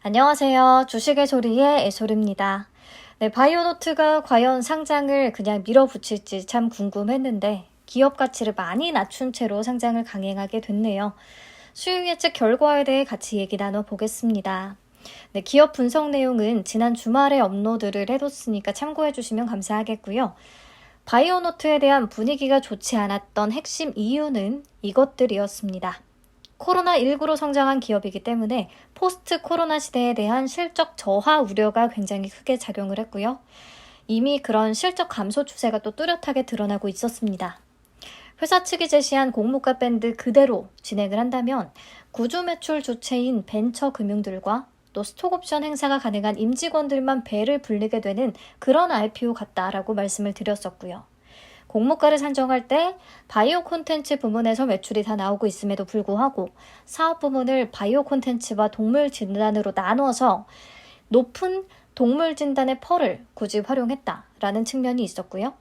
안녕하세요. 주식의 소리의 애솔입니다. 네, 바이오노트가 과연 상장을 그냥 밀어붙일지 참 궁금했는데 기업 가치를 많이 낮춘 채로 상장을 강행하게 됐네요. 수익 예측 결과에 대해 같이 얘기 나눠보겠습니다. 네, 기업 분석 내용은 지난 주말에 업로드를 해뒀으니까 참고해 주시면 감사하겠고요. 바이오노트에 대한 분위기가 좋지 않았던 핵심 이유는 이것들이었습니다. 코로나19로 성장한 기업이기 때문에 포스트 코로나 시대에 대한 실적 저하 우려가 굉장히 크게 작용을 했고요. 이미 그런 실적 감소 추세가 또 뚜렷하게 드러나고 있었습니다. 회사 측이 제시한 공모가 밴드 그대로 진행을 한다면 구주 매출 주체인 벤처 금융들과 또 스톡옵션 행사가 가능한 임직원들만 배를 불리게 되는 그런 IPO 같다라고 말씀을 드렸었고요. 공모가를 산정할 때 바이오 콘텐츠 부문에서 매출이 다 나오고 있음에도 불구하고 사업 부문을 바이오 콘텐츠와 동물 진단으로 나눠서 높은 동물 진단의 펄을 굳이 활용했다라는 측면이 있었고요.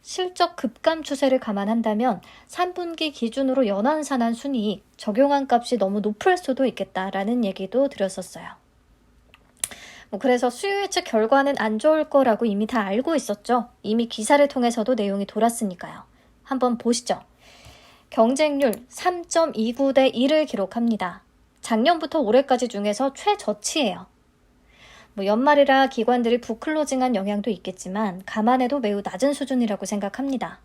실적 급감 추세를 감안한다면 3분기 기준으로 연환산한 순이익 적용한 값이 너무 높을 수도 있겠다라는 얘기도 드렸었어요. 그래서 수요 예측 결과는 안 좋을 거라고 이미 다 알고 있었죠. 이미 기사를 통해서도 내용이 돌았으니까요. 한번 보시죠. 경쟁률 3.29대 1을 기록합니다. 작년부터 올해까지 중에서 최저치예요. 연말이라 기관들이 부클로징한 영향도 있겠지만 감안해도 매우 낮은 수준이라고 생각합니다.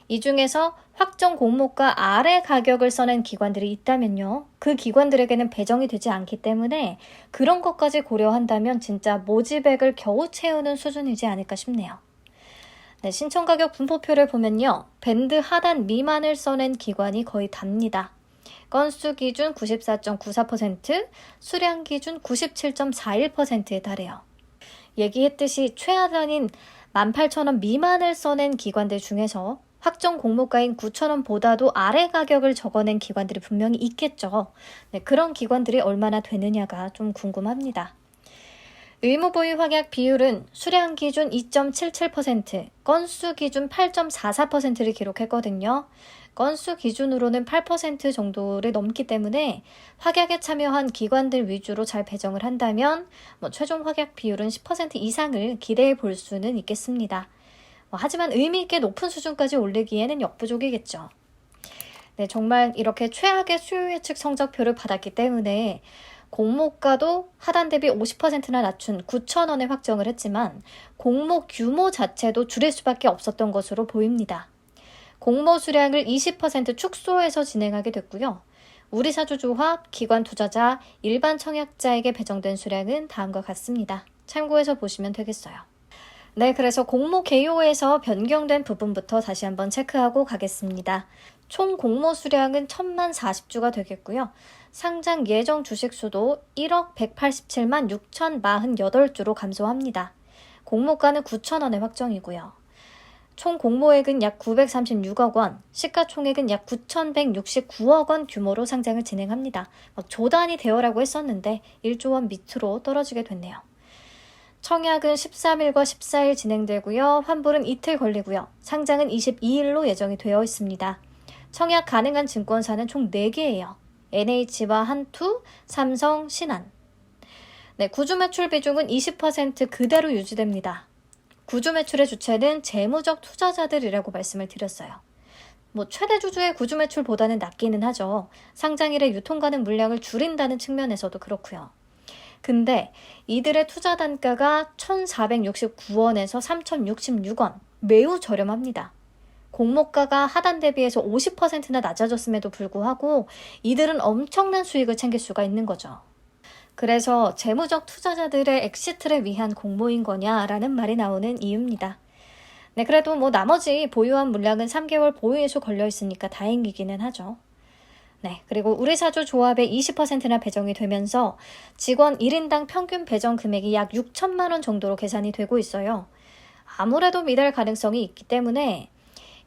이 중에서 확정 공모가 아래 가격을 써낸 기관들이 있다면요. 그 기관들에게는 배정이 되지 않기 때문에 그런 것까지 고려한다면 진짜 모지백을 겨우 채우는 수준이지 않을까 싶네요. 네, 신청가격 분포표를 보면요. 밴드 하단 미만을 써낸 기관이 거의 답니다. 건수 기준 94.94%, 수량 기준 97.41%에 달해요. 얘기했듯이 최하단인 18,000원 미만을 써낸 기관들 중에서 확정 공모가인 9,000원보다도 아래 가격을 적어낸 기관들이 분명히 있겠죠. 네, 그런 기관들이 얼마나 되느냐가 좀 궁금합니다. 의무보유 확약 비율은 수량 기준 2.77%, 건수 기준 8.44%를 기록했거든요. 건수 기준으로는 8% 정도를 넘기 때문에 확약에 참여한 기관들 위주로 잘 배정을 한다면 최종 확약 비율은 10% 이상을 기대해 볼 수는 있겠습니다. 하지만 의미 있게 높은 수준까지 올리기에는 역부족이겠죠. 네, 정말 이렇게 최악의 수요 예측 성적표를 받았기 때문에 공모가도 하단 대비 50%나 낮춘 9,000원에 확정을 했지만 공모 규모 자체도 줄일 수밖에 없었던 것으로 보입니다. 공모 수량을 20% 축소해서 진행하게 됐고요. 우리사주조합, 기관 투자자, 일반 청약자에게 배정된 수량은 다음과 같습니다. 참고해서 보시면 되겠어요. 네, 그래서 공모 개요에서 변경된 부분부터 다시 한번 체크하고 가겠습니다. 총 공모 수량은 1,000만 40주가 되겠고요. 상장 예정 주식 수도 1억 187만 6,048주로 감소합니다. 공모가는 9,000원의 확정이고요. 총 공모액은 약 936억 원, 시가총액은 약 9,169억 원 규모로 상장을 진행합니다. 조단위 대여라고 했었는데 1조 원 밑으로 떨어지게 됐네요. 청약은 13일과 14일 진행되고요. 환불은 이틀 걸리고요. 상장은 22일로 예정이 되어 있습니다. 청약 가능한 증권사는 총 4개예요. NH와 한투, 삼성, 신한. 네, 구주 매출 비중은 20% 그대로 유지됩니다. 구주 매출의 주체는 재무적 투자자들이라고 말씀을 드렸어요. 최대 주주의 구주 매출보다는 낮기는 하죠. 상장일에 유통 가능 물량을 줄인다는 측면에서도 그렇고요. 근데 이들의 투자 단가가 1,469원에서 3,066원, 매우 저렴합니다. 공모가가 하단 대비해서 50%나 낮아졌음에도 불구하고 이들은 엄청난 수익을 챙길 수가 있는 거죠. 그래서 재무적 투자자들의 엑시트를 위한 공모인 거냐라는 말이 나오는 이유입니다. 네, 그래도 나머지 보유한 물량은 3개월 보유예수 걸려 있으니까 다행이기는 하죠. 네, 그리고 우리사주 조합에 20%나 배정이 되면서 직원 1인당 평균 배정 금액이 약 6천만 원 정도로 계산이 되고 있어요. 아무래도 미달 가능성이 있기 때문에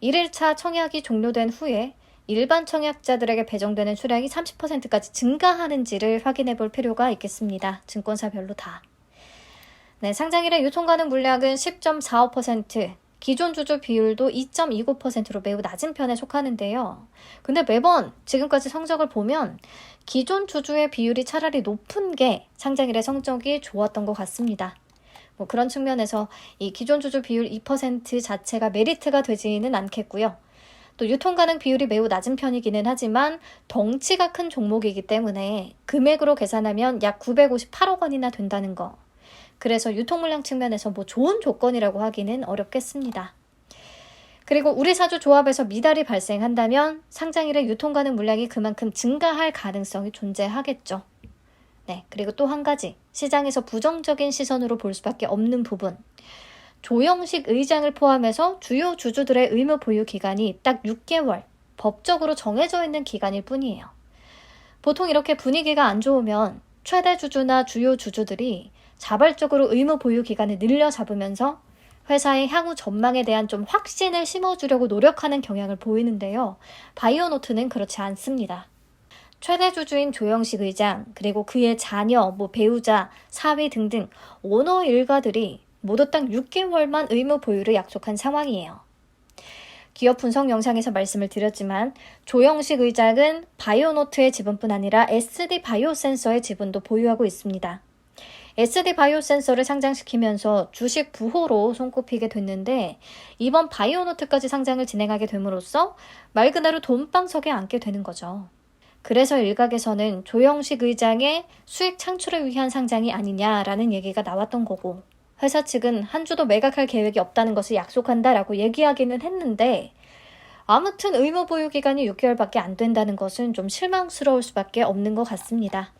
1일차 청약이 종료된 후에 일반 청약자들에게 배정되는 수량이 30%까지 증가하는지를 확인해 볼 필요가 있겠습니다. 증권사별로 다. 네, 상장일에 유통 가능 물량은 10.45%, 기존 주주 비율도 2.29%로 매우 낮은 편에 속하는데요. 근데 매번 지금까지 성적을 보면 기존 주주의 비율이 차라리 높은 게 상장일의 성적이 좋았던 것 같습니다. 그런 측면에서 이 기존 주주 비율 2% 자체가 메리트가 되지는 않겠고요. 또 유통 가능 비율이 매우 낮은 편이기는 하지만 덩치가 큰 종목이기 때문에 금액으로 계산하면 약 958억 원이나 된다는 거. 그래서 유통 물량 측면에서 좋은 조건이라고 하기는 어렵겠습니다. 그리고 우리 사주 조합에서 미달이 발생한다면 상장일의 유통 가능 물량이 그만큼 증가할 가능성이 존재하겠죠. 네, 그리고 또 한 가지 시장에서 부정적인 시선으로 볼 수밖에 없는 부분. 조영식 의장을 포함해서 주요 주주들의 의무 보유 기간이 딱 6개월 법적으로 정해져 있는 기간일 뿐이에요. 보통 이렇게 분위기가 안 좋으면 최대 주주나 주요 주주들이 자발적으로 의무 보유 기간을 늘려 잡으면서 회사의 향후 전망에 대한 좀 확신을 심어주려고 노력하는 경향을 보이는데요. 바이오노트는 그렇지 않습니다. 최대 주주인 조영식 의장, 그리고 그의 자녀, 배우자, 사위 등등 오너 일가들이 모두 딱 6개월만 의무 보유를 약속한 상황이에요. 기업 분석 영상에서 말씀을 드렸지만 조영식 의장은 바이오노트의 지분뿐 아니라 SD 바이오센서의 지분도 보유하고 있습니다. SD 바이오센서를 상장시키면서 주식 부호로 손꼽히게 됐는데 이번 바이오노트까지 상장을 진행하게 됨으로써 말 그대로 돈방석에 앉게 되는 거죠. 그래서 일각에서는 조영식 의장의 수익 창출을 위한 상장이 아니냐라는 얘기가 나왔던 거고 회사 측은 한 주도 매각할 계획이 없다는 것을 약속한다라고 얘기하기는 했는데 아무튼 의무 보유 기간이 6개월밖에 안 된다는 것은 좀 실망스러울 수밖에 없는 것 같습니다.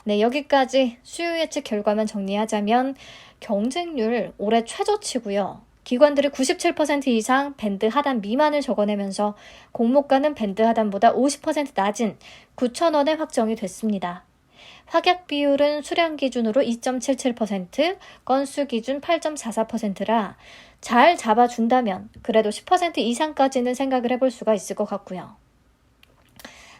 네, 여기까지 수요 예측 결과만 정리하자면 경쟁률 올해 최저치고요. 기관들이 97% 이상 밴드 하단 미만을 적어내면서 공모가는 밴드 하단보다 50% 낮은 9,000원에 확정이 됐습니다. 확약 비율은 수량 기준으로 2.77%, 건수 기준 8.44%라 잘 잡아준다면 그래도 10% 이상까지는 생각을 해볼 수가 있을 것 같고요.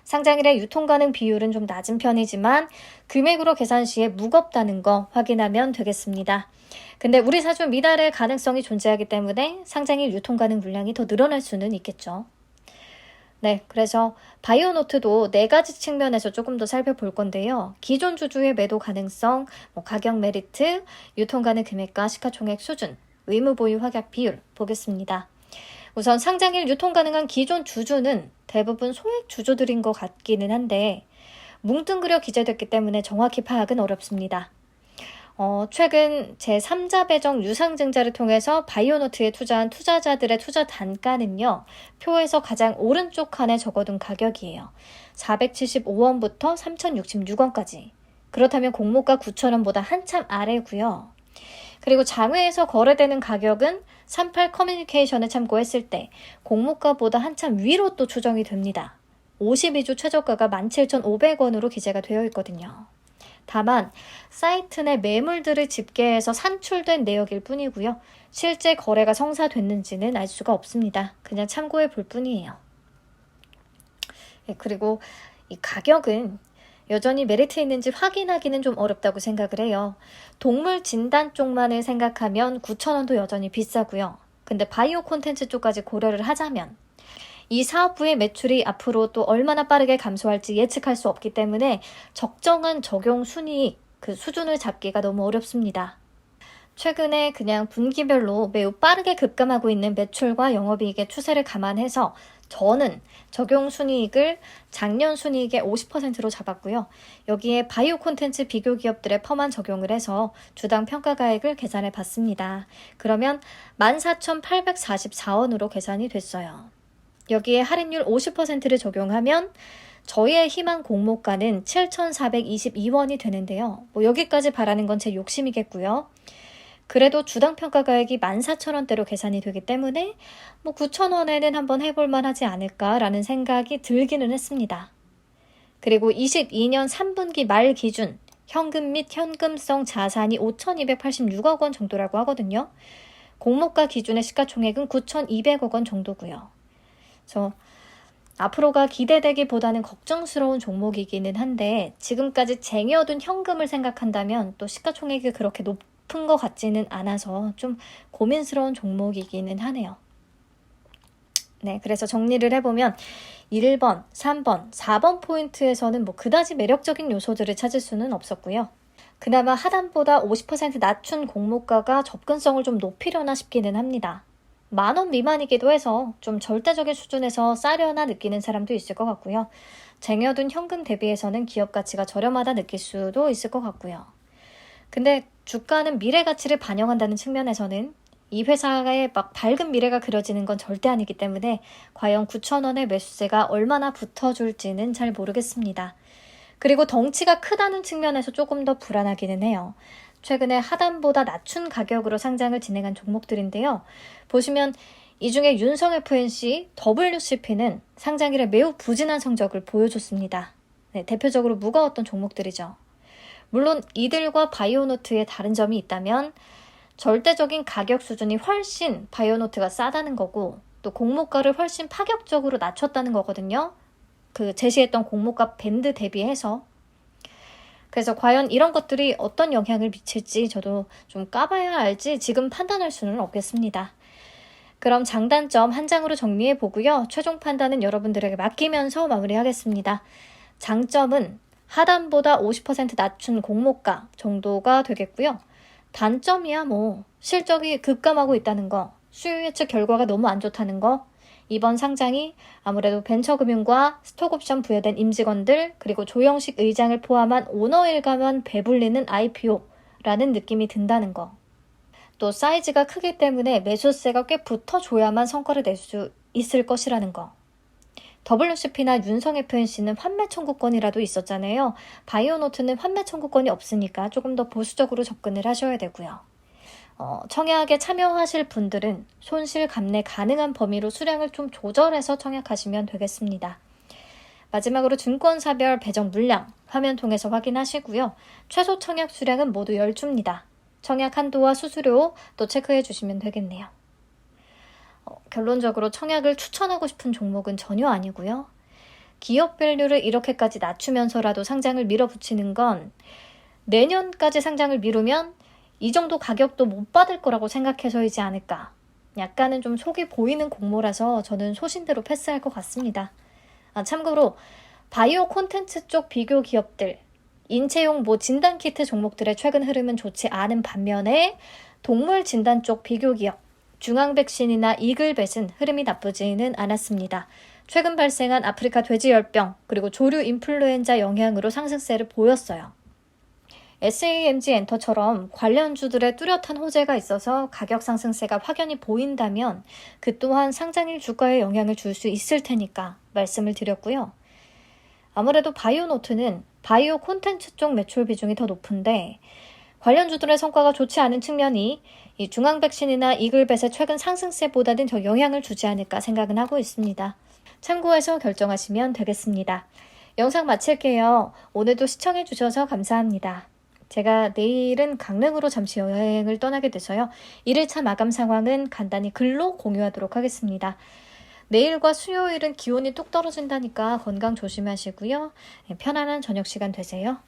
상장일의 유통 가능 비율은 좀 낮은 편이지만 금액으로 계산 시에 무겁다는 거 확인하면 되겠습니다. 근데 우리 사주 미달의 가능성이 존재하기 때문에 상장일 유통 가능 물량이 더 늘어날 수는 있겠죠. 네, 그래서 바이오노트도 4가지 측면에서 조금 더 살펴볼 건데요. 기존 주주의 매도 가능성, 가격 메리트, 유통 가능 금액과 시가총액 수준, 의무 보유 확약 비율 보겠습니다. 우선 상장일 유통 가능한 기존 주주는 대부분 소액 주주들인 것 같기는 한데 뭉뚱그려 기재됐기 때문에 정확히 파악은 어렵습니다. 최근 제3자 배정 유상증자를 통해서 바이오노트에 투자한 투자자들의 투자 단가는요. 표에서 가장 오른쪽 칸에 적어둔 가격이에요. 475원부터 3066원까지. 그렇다면 공모가 9,000원보다 한참 아래고요. 그리고 장외에서 거래되는 가격은 38 커뮤니케이션을 참고했을 때 공모가보다 한참 위로 또 추정이 됩니다. 52주 최저가가 17,500원으로 기재가 되어 있거든요. 다만 사이트 내 매물들을 집계해서 산출된 내역일 뿐이고요. 실제 거래가 성사됐는지는 알 수가 없습니다. 그냥 참고해 볼 뿐이에요. 그리고 이 가격은 여전히 메리트 있는지 확인하기는 좀 어렵다고 생각을 해요. 동물 진단 쪽만을 생각하면 9,000원도 여전히 비싸고요. 근데 바이오 콘텐츠 쪽까지 고려를 하자면 이 사업부의 매출이 앞으로 또 얼마나 빠르게 감소할지 예측할 수 없기 때문에 적정한 적용 순이익, 그 수준을 잡기가 너무 어렵습니다. 최근에 그냥 분기별로 매우 빠르게 급감하고 있는 매출과 영업이익의 추세를 감안해서 저는 적용 순이익을 작년 순이익의 50%로 잡았고요. 여기에 바이오 콘텐츠 비교 기업들의 펌한 적용을 해서 주당 평가가액을 계산해 봤습니다. 그러면 14,844원으로 계산이 됐어요. 여기에 할인율 50%를 적용하면 저희의 희망 공모가는 7,422원이 되는데요. 여기까지 바라는 건 제 욕심이겠고요. 그래도 주당 평가가액이 14,000원대로 계산이 되기 때문에 9,000원에는 한번 해볼만 하지 않을까라는 생각이 들기는 했습니다. 그리고 22년 3분기 말 기준 현금 및 현금성 자산이 5,286억 원 정도라고 하거든요. 공모가 기준의 시가총액은 9,200억 원 정도고요. 앞으로가 기대되기보다는 걱정스러운 종목이기는 한데 지금까지 쟁여둔 현금을 생각한다면 또 시가총액이 그렇게 높은 높은 것 같지는 않아서 좀 고민스러운 종목이기는 하네요. 네, 그래서 정리를 해보면 1번, 3번, 4번 포인트에서는 뭐 그다지 매력적인 요소들을 찾을 수는 없었고요. 그나마 하단보다 50% 낮춘 공모가가 접근성을 좀 높이려나 싶기는 합니다. 10,000원 미만이기도 해서 좀 절대적인 수준에서 싸려나 느끼는 사람도 있을 것 같고요. 쟁여둔 현금 대비해서는 기업 가치가 저렴하다 느낄 수도 있을 것 같고요. 근데 주가는 미래 가치를 반영한다는 측면에서는 이 회사의 막 밝은 미래가 그려지는 건 절대 아니기 때문에 과연 9,000원의 매수세가 얼마나 붙어줄지는 잘 모르겠습니다. 그리고 덩치가 크다는 측면에서 조금 더 불안하기는 해요. 최근에 하단보다 낮춘 가격으로 상장을 진행한 종목들인데요. 보시면 이 중에 윤성 FNC, WCP는 상장일에 매우 부진한 성적을 보여줬습니다. 네, 대표적으로 무거웠던 종목들이죠. 물론 이들과 바이오노트의 다른 점이 있다면 절대적인 가격 수준이 훨씬 바이오노트가 싸다는 거고 또 공모가를 훨씬 파격적으로 낮췄다는 거거든요. 그 제시했던 공모가 밴드 대비해서. 그래서 과연 이런 것들이 어떤 영향을 미칠지 저도 좀 까봐야 알지 지금 판단할 수는 없겠습니다. 그럼 장단점 한 장으로 정리해 보고요. 최종 판단은 여러분들에게 맡기면서 마무리하겠습니다. 장점은 하단보다 50% 낮춘 공모가 정도가 되겠고요. 단점이야 뭐 실적이 급감하고 있다는 거, 수요 예측 결과가 너무 안 좋다는 거, 이번 상장이 아무래도 벤처금융과 스톡옵션 부여된 임직원들 그리고 조영식 의장을 포함한 오너 일가만 배불리는 IPO라는 느낌이 든다는 거. 또 사이즈가 크기 때문에 매수세가 꽤 붙어줘야만 성과를 낼 수 있을 것이라는 거. WCP나 윤성 FNC는 환매 청구권이라도 있었잖아요. 바이오노트는 환매 청구권이 없으니까 조금 더 보수적으로 접근을 하셔야 되고요. 청약에 참여하실 분들은 손실 감내 가능한 범위로 수량을 좀 조절해서 청약하시면 되겠습니다. 마지막으로 증권사별 배정 물량 화면 통해서 확인하시고요. 최소 청약 수량은 모두 10주입니다. 청약 한도와 수수료 또 체크해 주시면 되겠네요. 결론적으로 청약을 추천하고 싶은 종목은 전혀 아니고요. 기업 밸류를 이렇게까지 낮추면서라도 상장을 밀어붙이는 건 내년까지 상장을 미루면 이 정도 가격도 못 받을 거라고 생각해서이지 않을까. 약간은 좀 속이 보이는 공모라서 저는 소신대로 패스할 것 같습니다. 참고로 바이오 콘텐츠 쪽 비교 기업들, 인체용 진단키트 종목들의 최근 흐름은 좋지 않은 반면에 동물 진단 쪽 비교 기업, 중앙백신이나 이글벳은 흐름이 나쁘지는 않았습니다. 최근 발생한 아프리카 돼지열병 그리고 조류 인플루엔자 영향으로 상승세를 보였어요. SAMG 엔터처럼 관련주들의 뚜렷한 호재가 있어서 가격 상승세가 확연히 보인다면 그 또한 상장일 주가에 영향을 줄 수 있을 테니까 말씀을 드렸고요. 아무래도 바이오노트는 바이오 콘텐츠 쪽 매출 비중이 더 높은데 관련주들의 성과가 좋지 않은 측면이 이 중앙백신이나 이글벳의 최근 상승세보다는 더 영향을 주지 않을까 생각은 하고 있습니다. 참고해서 결정하시면 되겠습니다. 영상 마칠게요. 오늘도 시청해주셔서 감사합니다. 제가 내일은 강릉으로 잠시 여행을 떠나게 돼서요. 1일차 마감 상황은 간단히 글로 공유하도록 하겠습니다. 내일과 수요일은 기온이 뚝 떨어진다니까 건강 조심하시고요. 편안한 저녁 시간 되세요.